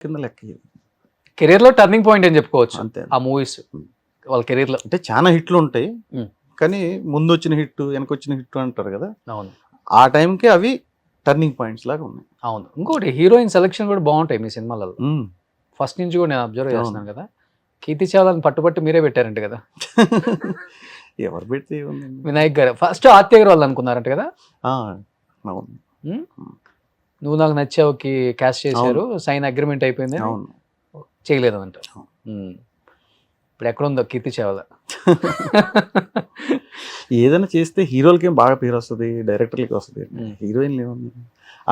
కింద లెక్క ఇది. కెరీర్ లో టర్నింగ్ పాయింట్ అని చెప్పుకోవచ్చు అంతే. ఆ మూవీస్ వాళ్ళ కెరీర్ లో. అంటే చాలా హిట్లు ఉంటాయి, ఉమ్. కానీ ముందు వచ్చిన హిట్ వెనకొచ్చిన హిట్ అంటారు కదా, అవును ఆ టైంకి అవి టర్నింగ్ పాయింట్స్ లాగా ఉన్నాయి. అవును. ఇంకోటి హీరోయిన్ సెలెక్షన్ కూడా బాగుంటాయి మీ సినిమాలలో. ఉమ్. ఫస్ట్ నుంచి కూడా నేను అబ్జర్వ్ అవును. చేస్తున్నాను కదా. కీర్తి చావ్లాని పట్టుబట్టి మీరే పెట్టారంట కదా ఎవరు పెడితే ఏముందండి? వినాయక్ గారు ఫస్ట్ ఆర్తి అగర్వాల్ అనుకున్నారంట కదా. ఆ, అవును ఉమ్? నువ్వు నాకు నచ్చావుకి క్యాస్ట్ చేశారు, అవును. సైన్ అగ్రిమెంట్ అయిపోయింది, అవును. చేయలేదు అంట. అవును. ఇప్పుడు ఎక్కడ ఉందో కీర్తి చావ్లా. ఏదైనా చేస్తే హీరోలకి ఏం బాగా పేరు వస్తుంది, డైరెక్టర్లకి వస్తుంది, హీరోయిన్లు ఏముంది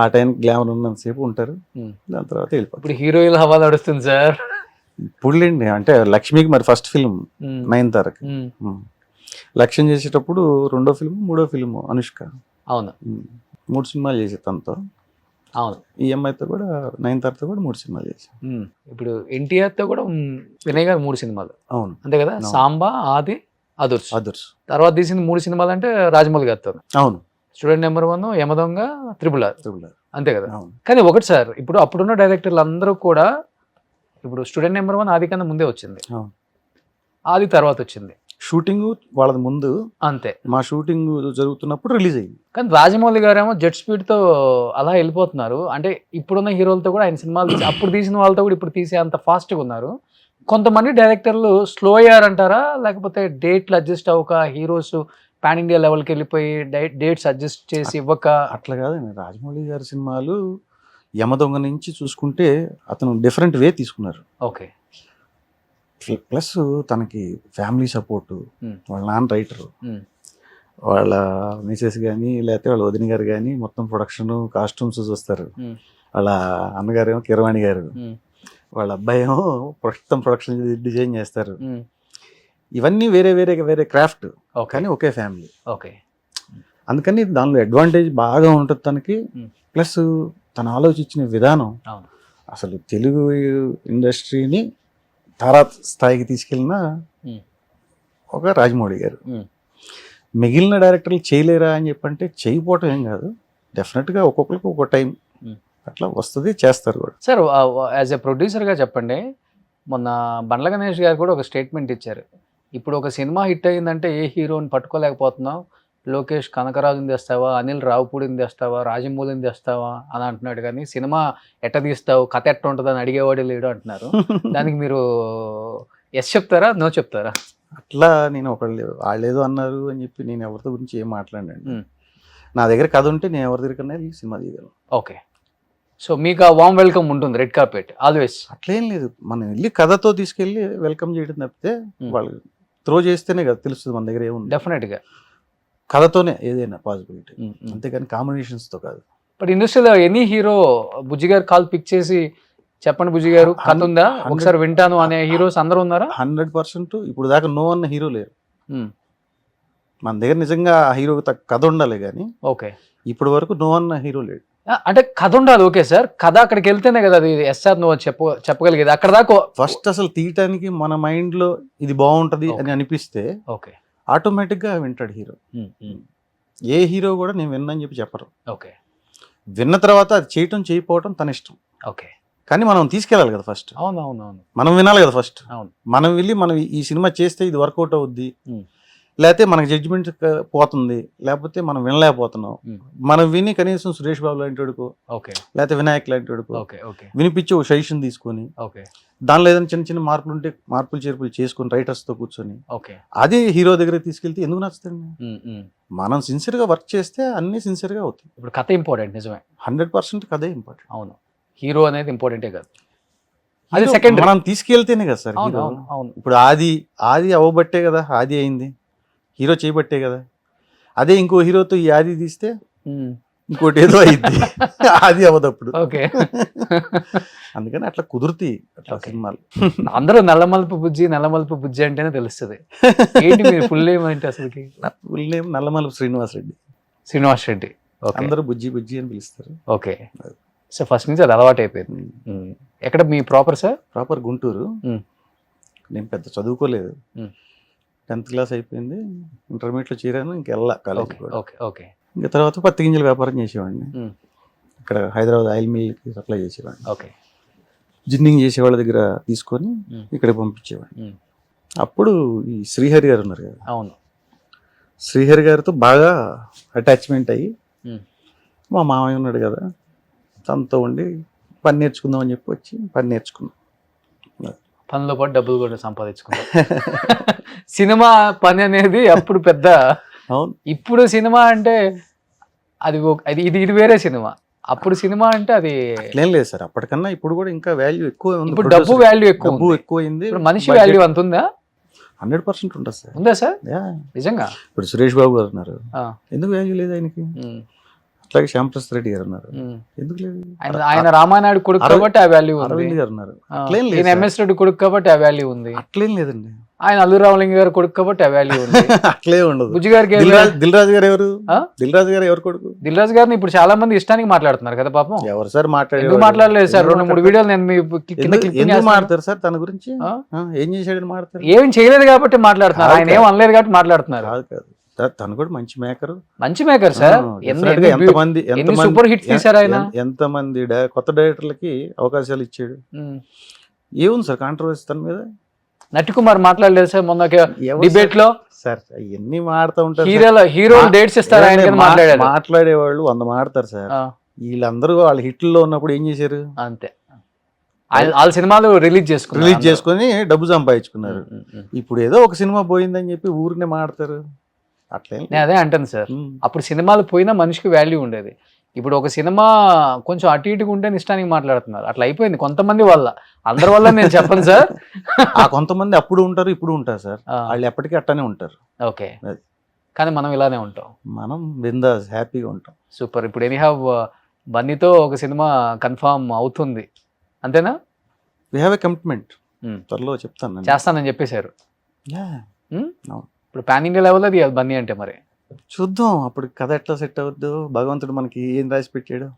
ఆ టైం గ్లామర్ ఉన్నంతసేపు ఉంటారు, దాని తర్వాత వెళ్ళిపోతారు. ఇప్పుడు హీరోయిన్ హవా నడుస్తుంది సార్. ఇప్పుడులేండి, అంటే లక్ష్మికి మరి ఫస్ట్ ఫిల్మ్ నయనతారకి, లక్ష్యం చేసేటప్పుడు రెండో ఫిల్మ్ మూడో ఫిల్మ్ అనుష్క. అవును 3 సినిమాలు చేసే తనతో. అవును. ఈ అమ్మాయితో కూడా నయనతారతో కూడా 3 సినిమాలు చేశాను. ఇప్పుడు ఎన్టీఆర్ తో కూడా వినయ్ గారు 3 సినిమాలు. అవును అంతే కదా. సాంబా, ఆది, అదుర్స్. తర్వాత తీసింది 3 సినిమాలు అంటే రాజమౌళి గారితో. అవును. Student number 1, Yamadonga, triple R. అంతే కదా. అవును. కానీ ఒకటి సార్, ఇప్పుడు అప్పుడున్న డైరెక్టర్లు అందరూ కూడా, ఇప్పుడు స్టూడెంట్ నెంబర్ 1 ఆది కన్నా ముందే వచ్చింది, ఆది తర్వాత వచ్చింది. షూటింగ్ వాళ్ళది ముందు, అంతే. మా షూటింగ్ జరుగుతున్నప్పుడు రిలీజ్ అయింది. కానీ రాజమౌళి గారేమో జెట్ స్పీడ్ తో అలా వెళ్ళిపోతున్నారు. అంటే ఇప్పుడున్న హీరోలతో కూడా ఆయన సినిమాలు అప్పుడు తీసిన వాళ్ళతో కూడా ఇప్పుడు తీసే అంత ఫాస్ట్ గా ఉన్నారు. కొంతమంది డైరెక్టర్లు స్లో అయ్యారంటారా, లేకపోతే డేట్లు అడ్జస్ట్ అవ్వక హీరోస్ పాన్ ఇండియా లెవెల్కి వెళ్ళిపోయి డేట్స్ అడ్జస్ట్ చేసి ఇవ్వక? అట్లా కాదండి, రాజమౌళి గారి సినిమాలు యమదొంగ నుంచి చూసుకుంటే అతను డిఫరెంట్ వే తీసుకున్నారు. ఓకే. ప్లస్ తనకి ఫ్యామిలీ సపోర్టు, వాళ్ళ నాన్న రైటరు, వాళ్ళ మిసెస్ కానీ లేకపోతే వాళ్ళ వదిన గారు కానీ మొత్తం ప్రొడక్షన్ కాస్ట్యూమ్స్ చూస్తారు, వాళ్ళ అన్నగారేమో కిరవాణి గారు, వాళ్ళ అబ్బాయి ఏమో మొత్తం ప్రొడక్షన్ డిజైన్ చేస్తారు. ఇవన్నీ వేరే వేరే వేరే క్రాఫ్ట్, కానీ ఒకే ఫ్యామిలీ. ఓకే. అందుకని దానిలో అడ్వాంటేజ్ బాగా ఉంటుంది తనకి. ప్లస్ తను ఆలోచించిన విధానం అసలు తెలుగు ఇండస్ట్రీని తారా స్థాయికి తీసుకెళ్ళిన ఒక రాజమౌళి గారు. మిగిలిన డైరెక్టర్లు చేయలేరా అని చెప్పంటే చేయకపోవటం ఏం కాదు, డెఫినెట్గా ఒక్కొక్కరికి ఒక్కొక్క టైం అట్లా వస్తుంది, చేస్తారు కూడా. సార్ యాజ్ ఎ ప్రొడ్యూసర్గా చెప్పండి, మొన్న బండ్ల గణేష్ గారు కూడా ఒక స్టేట్మెంట్ ఇచ్చారు. ఇప్పుడు ఒక సినిమా హిట్ అయిందంటే ఏ హీరోని పట్టుకోలేకపోతున్నావు, లోకేష్ కనకరాజుని తెస్తావా, అనిల్ రావుపూడిని తెస్తావా, రాజమౌళిని తెస్తావా అని అంటున్నాడు, కానీ సినిమా ఎట్ట తీస్తావు, కథ ఎట్ట ఉంటుంది అని అడిగేవాడు లేడు అంటున్నారు. దానికి మీరు ఎస్ చెప్తారా, నో చెప్తారా? అట్లా నేను వాళ్ళు ఏదో అన్నారు అని చెప్పి నేను ఎవరితో గురించి ఏం మాట్లాడండి. నా దగ్గర కథ ఉంటే నేను ఎవరి దగ్గరకన్నా వెళ్ళి సినిమా తీయగలను. ఓకే. సో మీకు ఆ వామ్ వెల్కమ్ ఉంటుంది, రెడ్ కార్పెట్ ఆల్వేస్? అట్లేం లేదు, మనం వెళ్ళి కథతో తీసుకెళ్ళి వెల్కమ్ చేయడం తప్పితే వాళ్ళు త్రో చేస్తేనే కదా తెలుస్తుంది మన దగ్గర ఏముంది. డెఫినెట్గా కథతోనే ఏదైనా పాసిబిలిటీ, అంతేగాని కాంబినేషన్స్తో కాదు. బట్ ఇండస్ట్రీలో ఎనీ హీరో బుజ్జి గారు కాల్ పిక్ చేసి చెప్పండి బుజ్జి గారు కథ ఉందా ఒకసారి వింటాను అనే హీరోస్ అందరూ ఉన్నారా? 100%. ఇప్పుడు దాకా నో అన్న హీరో లేరు మన దగ్గర. నిజంగా ఆ హీరోకి కథ ఉండాలి కానీ ఓకే, ఇప్పటి వరకు నో అన్న హీరో లేడు. అంటే కథ ఉండాలి, ఓకే సార్. కథ అక్కడికి వెళ్తేనే కదా అది ఎస్ఆర్ నువ్వు చెప్పగలిగేది. అక్కడ దాకా ఫస్ట్ అసలు తీయటానికి మన మైండ్ లో ఇది బాగుంటది అని అనిపిస్తే ఓకే ఆటోమేటిక్ గా వింటాడు హీరో. ఏ హీరో కూడా నేను విన్నని చెప్పి చెప్పరు. ఓకే. విన్న తర్వాత అది చేయటం చేయకపోవటం తన ఇష్టం. ఓకే. కానీ మనం తీసుకెళ్ళాలి కదా ఫస్ట్. అవునవునవును, మనం వినాలి కదా ఫస్ట్. అవును. మనం వెళ్ళి మనం ఈ సినిమా చేస్తే ఇది వర్కౌట్ అవుద్ది, లేకపోతే మనకి జడ్జిమెంట్ పోతుంది, లేకపోతే మనం వినలేకపోతున్నాం, మనం విని కనీసం సురేష్ బాబు లాంటి వాడుకో లేకపోతే వినాయక్ లాంటి వాడుకో వినిపించి ఒక సజెషన్ తీసుకొని దానిలో ఏదైనా చిన్న చిన్న మార్పులు ఉంటే మార్పులు చేర్పులు చేసుకొని రైటర్స్తో కూర్చొని అది హీరో దగ్గర తీసుకెళ్తే ఎందుకు నచ్చుతుంది? మనం సిన్సియర్గా వర్క్ చేస్తే అన్ని సిన్సియర్గా అవుతాయి. ఇప్పుడు కథ ఇంపార్టెంట్, నిజమే. 100% కథే ఇంపార్టెంట్. అవును, హీరో అనేది ఇంపార్టెంటే కాదు, అది సెకండ్. మనం తీసుకెళ్తేనే కదా సార్ హీరో. ఇప్పుడు ఆది అవ్వబట్టే కదా ఆది అయింది, హీరో చేయబట్టే కదా. అదే ఇంకో హీరోతో ఈ ఆది తీస్తే ఇంకోటి ఏదో అయింది, ఆది అవ్వదప్పుడు. ఓకే. అందుకని అట్లా కుదురుతాయి అట్లా సినిమాలు. అందరూ నల్లమలుపు బుజ్జి అంటేనే తెలుస్తుంది. ఏంటి మీరు ఫుల్ నేమ్ అంటే అసలుకి? నా ఫుల్ నేమ్ నల్లమలుపు శ్రీనివాస్ రెడ్డి. అందరూ బుజ్జి బుజ్జి అని పిలుస్తారు. ఓకే. సో ఫస్ట్ నుంచి అది అలవాటు అయిపోయింది. ఎక్కడ మీ ప్రాపర్ సార్? ప్రాపర్ గుంటూరు. నేను పెద్ద చదువుకోలేదు, 10th క్లాస్ అయిపోయింది, ఇంటర్మీడియట్లో చేరాను, ఇంకెళ్ళా కాలేజ్ కూడా. ఓకే. ఇంకా తర్వాత పత్తి గింజల వ్యాపారం చేసేవాడిని, ఇక్కడ హైదరాబాద్ ఆయిల్ మిల్కి సప్లై చేసేవాడిని. ఓకే. జిన్నింగ్ చేసే వాళ్ళ దగ్గర తీసుకొని ఇక్కడ పంపించేవాడు. అప్పుడు ఈ శ్రీహరి గారు ఉన్నారు కదా, అవును, శ్రీహరి గారితో బాగా అటాచ్మెంట్ అయ్యి మా మామయ్య ఉన్నాడు కదా తనతో ఉండి పని నేర్చుకుందాం అని చెప్పి వచ్చి పని నేర్చుకున్నాం. పనిలో పాటు డబ్బులు కూడా సంపాదించుకున్నాం. సినిమా పని అనేది అప్పుడు పెద్ద. అవును, ఇప్పుడు సినిమా అంటే ఇది వేరే సినిమా. అప్పుడు సినిమా అంటే అది ఏం లేదు సార్, అప్పటికన్నా ఇప్పుడు కూడా ఇంకా వాల్యూ ఎక్కువ ఉంది. ఇప్పుడు డబ్బు వాల్యూ ఎక్కువ, డబ్బు ఎక్కువైంది. ఇప్పుడు మనిషి వాల్యూ అంత ఉందా? 100% ఉంటుంది సార్. ఉందా సార్? నిజంగా. ఇప్పుడు సురేష్ బాబు గారు ఉన్నారు, ఎందుకు వాల్యూ లేదు ఆయనకి? అట్లాగే శ్యాంప్రసాద్ రెడ్డి గారు ఉన్నారు, ఎందుకు లేదు? ఆయన రామానాయుడు కొడుకు కాబట్టి ఆ వాల్యూ ఉంది. అరవింద్ గారు ఉన్నారు, ఎంఎస్ రెడ్డి కొడుకు కాబట్టి ఆ వాల్యూ ఉంది. అట్లేం లేదండి. ఆయన అల్లు రామలింగ గారు కొడుకు కాబట్టి ఆ వాల్యూ ఉంది. అట్లే ఉండదు. బుజ్జి గారికి దిల్ రాజు గారు ఎవరు? దిల్ రాజు గారు ఎవరు కొడుకు? దిల్ రాజు గారిని ఇప్పుడు చాలా మంది ఇష్టానికి మాట్లాడుతున్నారు కదా పాపం. ఎవరు సార్ మాట్లాడలేదు సార్? 2-3 వీడియోలు నేను ఎందుకు మాట్లాడతారు సార్ తన గురించి? ఏం చేశాడని మాట్లాడతారు? ఏం చేయలేదు కాబట్టి మాట్లాడుతున్నారు, ఆయన ఏం అనలేదు కాబట్టి మాట్లాడుతున్నారు. తను కూడా మంచి మేకర్, మంచి మేకర్ సార్. ఎంతమంది సూపర్ హిట్ తీశారు ఆయన. ఎంతమంది కొత్త డైరెక్టర్లకి అవకాశాలు ఇచ్చాడు. ఏముంది సార్ కాంట్రవర్సీ తన మీద? నటికుమార్ మాట్లాడలేదు సార్ మొన్న డిబేట్ లో. సార్ ఎన్ని మాడుతూ ఉంటారు, హీరో డేట్స్ ఇస్తారు ఆయన. మాట్లాడేవాళ్ళు 100 మాడతారు సార్. వీళ్ళందరూ వాళ్ళ హిట్లో ఉన్నప్పుడు ఏం చేశారు? అంతే, వాళ్ళ సినిమాలు రిలీజ్ చేసుకుని డబ్బు సంపాదించుకున్నారు. ఇప్పుడు ఏదో ఒక సినిమా పోయిందని చెప్పి ఊరినే మాడతారు. అట్లే నేను అదే అంటాను సార్, అప్పుడు సినిమాలు పోయినా మనిషికి వాల్యూ ఉండేది. ఇప్పుడు ఒక సినిమా కొంచెం అటు ఇటుగా ఉంటే ఇష్టానికి మాట్లాడుతున్నారు. అట్లా అయిపోయింది కొంతమంది వల్ల, అందరి వల్ల నేను చెప్పను సార్. ఆ కొంతమంది అప్పుడు ఉంటారు, ఇప్పుడు ఉంటారు సార్. వాళ్ళు ఎప్పటికీ అట్టనే ఉంటారు. ఓకే, కానీ మనం ఇలానే ఉంటాం. మనం బిందాస్ హ్యాపీగా ఉంటాం. సూపర్. ఇప్పుడు ఎనీహావ్ బన్నీతో ఒక సినిమా కన్ఫర్మ్ అవుతుంది అంతేనా? We have a commitment. త్వరలో చెప్తాను, చేస్తానని చెప్పేశారు. ఇప్పుడు పాన్ ఇండియా లెవెల్ అది బన్నీ అంటే మరి చూద్దాం అప్పుడు కథ ఎట్లా సెట్ అవుద్దు, భగవంతుడు మనకి ఏం రాసి పెట్టాడు.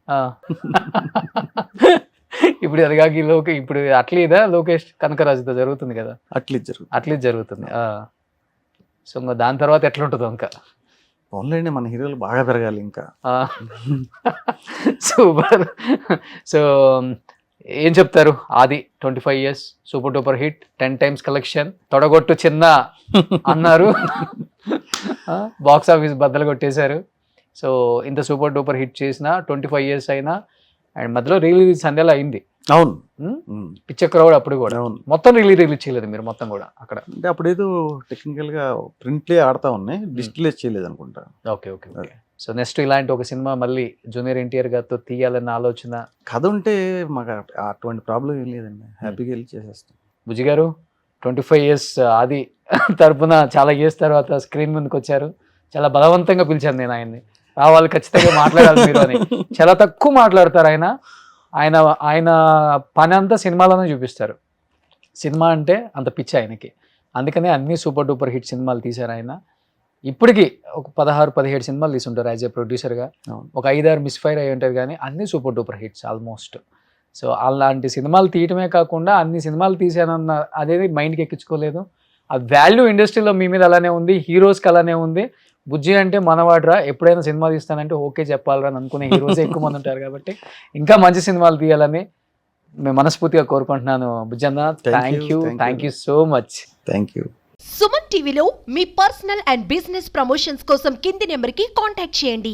ఇప్పుడు అది కాక ఇప్పుడు అట్లీదా లోకేష్ కనకరాజుతో జరుగుతుంది కదా, అట్లీ జరుగుతుంది. సో ఇంకా దాని తర్వాత ఎట్లా ఉంటుందో ఇంకా. ఆన్లైన్ మన హీరోలు బాగా పెరగాలి ఇంకా. సూపర్. సో ఏం చెప్తారు? Aadi 25 years super duper hit, 10 times collection, తొడగొట్టు చిన్న అన్నారు, బాక్స్ ఆఫీస్ బద్దలు కొట్టేశారు. సో ఇంత సూపర్ డూపర్ హిట్ చేసిన 25 years అయినా, అండ్ మధ్యలో రిలీజ్ సండేలో అయింది. అవును, పిచ్చ క్రౌడ్ అప్పుడు కూడా. మొత్తం రిలీజ్ చేయలేదు మీరు మొత్తం కూడా అక్కడ? అంటే అప్పుడు ఏదో టెక్నికల్ గా ప్రింట్లే ఆడుతా ఉన్నాయి, డిస్ప్లే చేయలేదు అనుకుంటా. Okay okay okay. So next ఇలాంటి ఒక సినిమా మళ్ళీ జూనియర్ ఎన్టీఆర్ గారితో తీయాలన్న ఆలోచన? కథ ఉంటే మాకు అటువంటి ప్రాబ్లం ఏం లేదండి, హ్యాపీగా వెళ్ళి చేసేస్తాం. బుజ్జి గారు 25 years ఆది తరపున చాలా ఇయర్స్ తర్వాత స్క్రీన్ ముందుకు వచ్చారు. చాలా బలవంతంగా పిలిచాను నేను ఆయన్ని, రావాలి ఖచ్చితంగా మాట్లాడాలి మీరు అని. చాలా తక్కువ మాట్లాడతారు ఆయన. ఆయన ఆయన పని అంతా సినిమాలోనే చూపిస్తారు. సినిమా అంటే అంత పిచ్చి ఆయనకి, అందుకనే అన్ని సూపర్ డూపర్ హిట్ సినిమాలు తీశారు ఆయన. ఇప్పటికీ ఒక 16-17 సినిమాలు తీసుంటారు యాజ్ ఏ ప్రొడ్యూసర్గా. ఒక 5-6 మిస్ఫైర్ అయి ఉంటారు, కానీ అన్ని super duper hits almost. So అలాంటి సినిమాలు తీయటమే కాకుండా అన్ని సినిమాలు తీసానన్న అదేది మైండ్కి ఎక్కించుకోలేదు. ఆ వాల్యూ ఇండస్ట్రీలో మీ మీద అలానే ఉంది, హీరోస్కి అలానే ఉంది. బుజ్జి అంటే మనవాడ్రా, ఎప్పుడైనా సినిమా తీస్తానంటే ఓకే చెప్పాలరా అని అనుకునే హీరోసే ఎక్కువ మంది ఉంటారు. కాబట్టి ఇంకా మంచి సినిమాలు తీయాలని మేము మనస్ఫూర్తిగా కోరుకుంటున్నాను. Bujjanna, thank you so much. Thank you. Suman టీవీలో మీ పర్సనల్ అండ్ బిజినెస్ ప్రమోషన్స్ కోసం కింది నెంబర్కి కాంటాక్ట్ చేయండి.